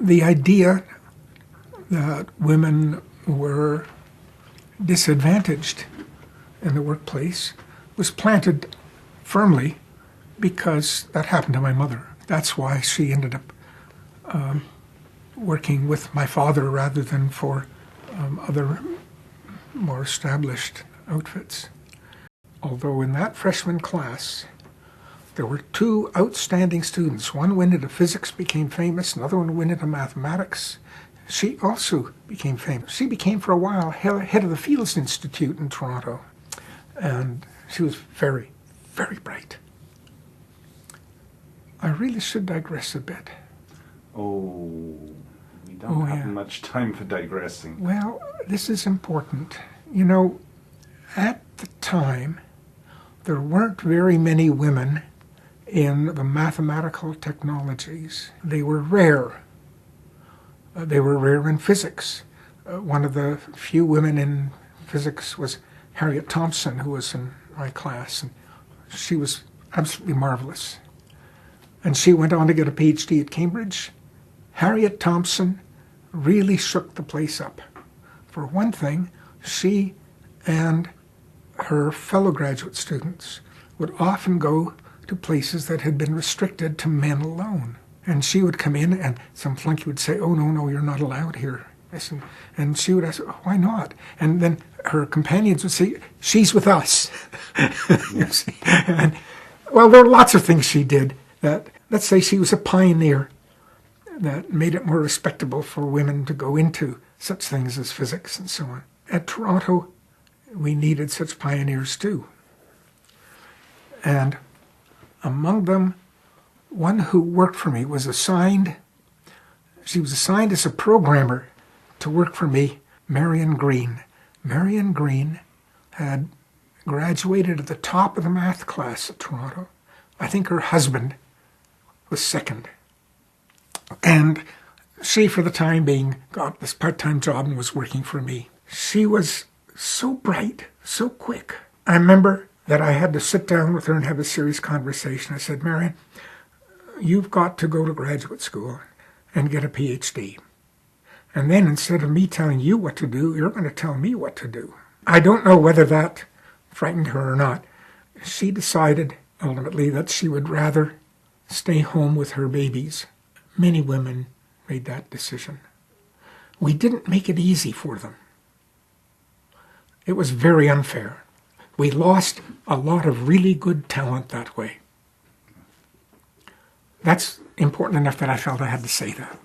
the idea that women were disadvantaged in the workplace was planted firmly because that happened to my mother. That's why she ended up working with my father rather than for other more established outfits. Although in that freshman class, there were two outstanding students. One went into physics, became famous. Another one went into mathematics. She also became famous. She became, for a while, head of the Fields Institute in Toronto. And she was very, very bright. I really should digress a bit. Oh, we don't have much time for digressing. Well, this is important. You know, at the time, there weren't very many women in the mathematical technologies. They were rare. They were rare in physics. One of the few women in physics was Harriet Thompson, who was in my class, and she was absolutely marvelous. And she went on to get a PhD at Cambridge. Harriet Thompson really shook the place up. For one thing, she and her fellow graduate students would often go to places that had been restricted to men alone. And she would come in and some flunky would say, "Oh, no, you're not allowed here." And she would ask, "Oh, why not?" And then her companions would say, "She's with us." You see? And, well, there are lots of things she did that, let's say she was a pioneer that made it more respectable for women to go into such things as physics and so on. At Toronto, we needed such pioneers too. And among them, one who worked for me was assigned, she was assigned as a programmer to work for me, Marion Green. Marion Green had graduated at the top of the math class at Toronto. I think her husband was second. And she, for the time being, got this part-time job and was working for me. She was so bright, so quick. I remember that I had to sit down with her and have a serious conversation. I said, "Marion, you've got to go to graduate school and get a PhD. And then instead of me telling you what to do, you're going to tell me what to do." I don't know whether that frightened her or not. She decided ultimately that she would rather stay home with her babies. Many women made that decision. We didn't make it easy for them. It was very unfair. We lost a lot of really good talent that way. That's important enough that I felt I had to say that.